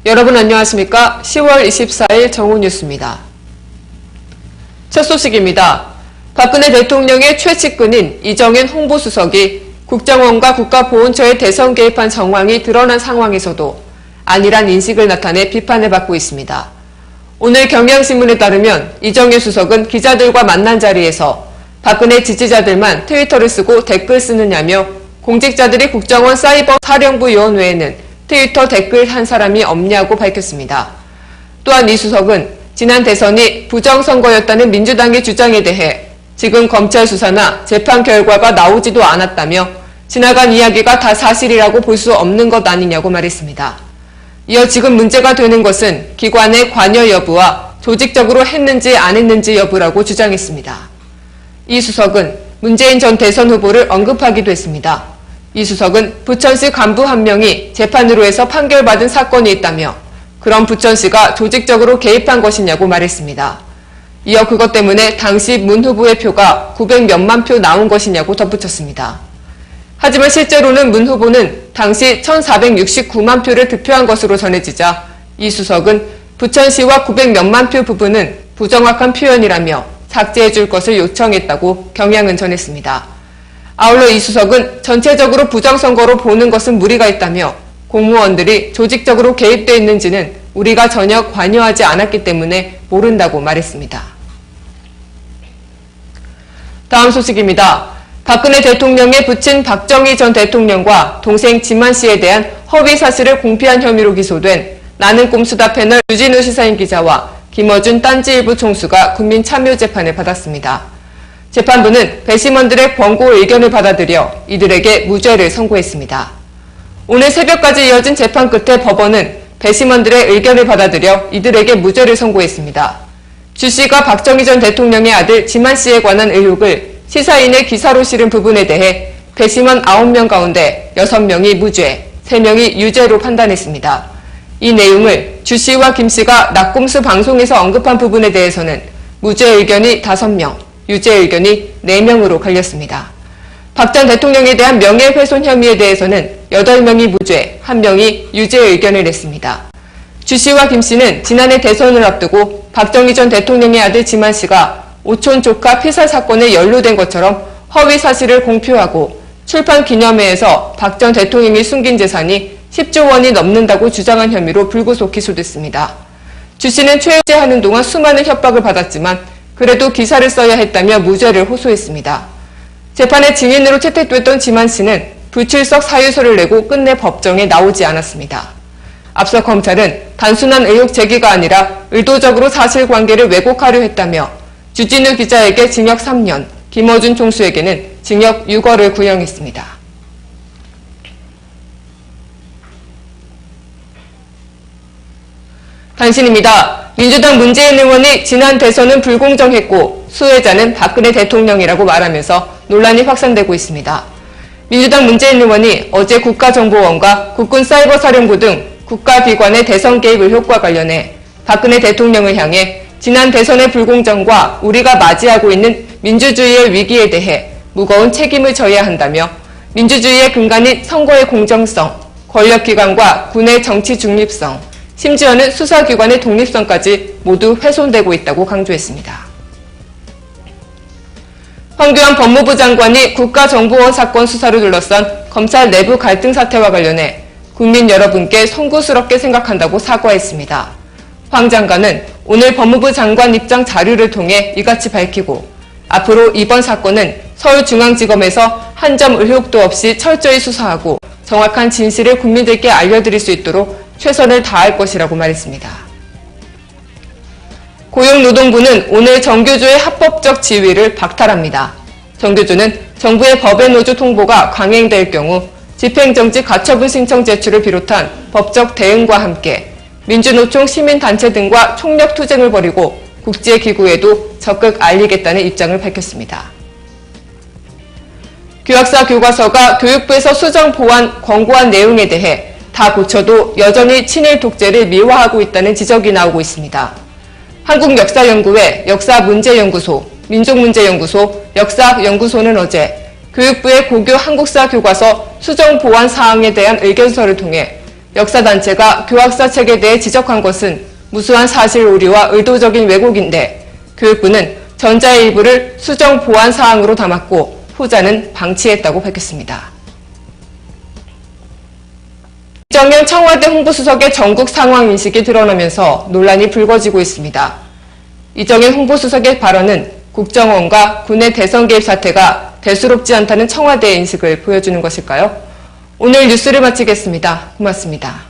여러분 안녕하십니까? 10월 24일 정오뉴스입니다. 첫 소식입니다. 박근혜 대통령의 최측근인 이정현 홍보수석이 국정원과 국가보훈처의 대선 개입한 정황이 드러난 상황에서도 아니란 인식을 나타내 비판을 받고 있습니다. 오늘 경향신문에 따르면 이정현 수석은 기자들과 만난 자리에서 박근혜 지지자들만 트위터를 쓰고 댓글 쓰느냐며 공직자들이 국정원 사이버 사령부 요원 외에는 트위터 댓글 한 사람이 없냐고 밝혔습니다. 또한 이 수석은 지난 대선이 부정선거였다는 민주당의 주장에 대해 지금 검찰 수사나 재판 결과가 나오지도 않았다며 지나간 이야기가 다 사실이라고 볼 수 없는 것 아니냐고 말했습니다. 이어 지금 문제가 되는 것은 기관의 관여 여부와 조직적으로 했는지 안 했는지 여부라고 주장했습니다. 이 수석은 문재인 전 대선 후보를 언급하기도 했습니다. 이 수석은 부천시 간부 한 명이 재판으로 해서 판결받은 사건이 있다며 그런 부천시가 조직적으로 개입한 것이냐고 말했습니다. 이어 그것 때문에 당시 문 후보의 표가 900몇만 표 나온 것이냐고 덧붙였습니다. 하지만 실제로는 문 후보는 당시 1469만 표를 득표한 것으로 전해지자 이 수석은 부천시와 900몇만 표 부분은 부정확한 표현이라며 삭제해 줄 것을 요청했다고 경향은 전했습니다. 아울러 이 수석은 전체적으로 부정선거로 보는 것은 무리가 있다며 공무원들이 조직적으로 개입돼 있는지는 우리가 전혀 관여하지 않았기 때문에 모른다고 말했습니다. 다음 소식입니다. 박근혜 대통령의 부친 박정희 전 대통령과 동생 지만 씨에 대한 허위 사실을 공표한 혐의로 기소된 나는 꼼수다 패널 유진우 시사인 기자와 김어준 딴지일보 총수가 국민참여재판을 받았습니다. 재판부는 배심원들의 권고 의견을 받아들여 이들에게 무죄를 선고했습니다. 오늘 새벽까지 이어진 재판 끝에 법원은 배심원들의 의견을 받아들여 이들에게 무죄를 선고했습니다. 주 씨가 박정희 전 대통령의 아들 지만 씨에 관한 의혹을 시사인의 기사로 실은 부분에 대해 배심원 9명 가운데 6명이 무죄, 3명이 유죄로 판단했습니다. 이 내용을 주 씨와 김 씨가 낙곰수 방송에서 언급한 부분에 대해서는 무죄 의견이 5명, 유죄 의견이 4명으로 갈렸습니다. 박 전 대통령에 대한 명예훼손 혐의에 대해서는 8명이 무죄, 1명이 유죄 의견을 냈습니다. 주 씨와 김 씨는 지난해 대선을 앞두고 박정희 전 대통령의 아들 지만 씨가 오촌 조카 피살 사건에 연루된 것처럼 허위 사실을 공표하고 출판 기념회에서 박 전 대통령이 숨긴 재산이 10조 원이 넘는다고 주장한 혐의로 불구속 기소됐습니다. 주 씨는 최유죄하는 동안 수많은 협박을 받았지만 그래도 기사를 써야 했다며 무죄를 호소했습니다. 재판에 증인으로 채택됐던 지만 씨는 불출석 사유서를 내고 끝내 법정에 나오지 않았습니다. 앞서 검찰은 단순한 의혹 제기가 아니라 의도적으로 사실관계를 왜곡하려 했다며 주진우 기자에게 징역 3년, 김어준 총수에게는 징역 6월을 구형했습니다. 단신입니다. 민주당 문재인 의원이 지난 대선은 불공정했고 수혜자는 박근혜 대통령이라고 말하면서 논란이 확산되고 있습니다. 민주당 문재인 의원이 어제 국가정보원과 국군사이버사령부 등 국가기관의 대선 개입 의혹과 관련해 박근혜 대통령을 향해 지난 대선의 불공정과 우리가 맞이하고 있는 민주주의의 위기에 대해 무거운 책임을 져야 한다며 민주주의의 근간인 선거의 공정성, 권력기관과 군의 정치 중립성, 심지어는 수사기관의 독립성까지 모두 훼손되고 있다고 강조했습니다. 황교안 법무부 장관이 국가정보원 사건 수사를 둘러싼 검찰 내부 갈등 사태와 관련해 국민 여러분께 송구스럽게 생각한다고 사과했습니다. 황 장관은 오늘 법무부 장관 입장 자료를 통해 이같이 밝히고 앞으로 이번 사건은 서울중앙지검에서 한 점 의혹도 없이 철저히 수사하고 정확한 진실을 국민들께 알려드릴 수 있도록 최선을 다할 것이라고 말했습니다. 고용노동부는 오늘 정규조의 합법적 지위를 박탈합니다. 정규조는 정부의 법의 노조 통보가 강행될 경우 집행정지 가처분 신청 제출을 비롯한 법적 대응과 함께 민주노총 시민단체 등과 총력투쟁을 벌이고 국제기구에도 적극 알리겠다는 입장을 밝혔습니다. 교학사 교과서가 교육부에서 수정 보완 권고한 내용에 대해 다 고쳐도 여전히 친일 독재를 미화하고 있다는 지적이 나오고 있습니다. 한국역사연구회 역사문제연구소, 민족문제연구소, 역사연구소는 어제 교육부의 고교 한국사 교과서 수정 보완 사항에 대한 의견서를 통해 역사단체가 교학사 책에 대해 지적한 것은 무수한 사실 오류와 의도적인 왜곡인데 교육부는 전자의 일부를 수정 보완 사항으로 담았고 후자는 방치했다고 밝혔습니다. 이정현 청와대 홍보수석의 전국 상황 인식이 드러나면서 논란이 불거지고 있습니다. 이정현 홍보수석의 발언은 국정원과 군의 대선 개입 사태가 대수롭지 않다는 청와대의 인식을 보여주는 것일까요? 오늘 뉴스를 마치겠습니다. 고맙습니다.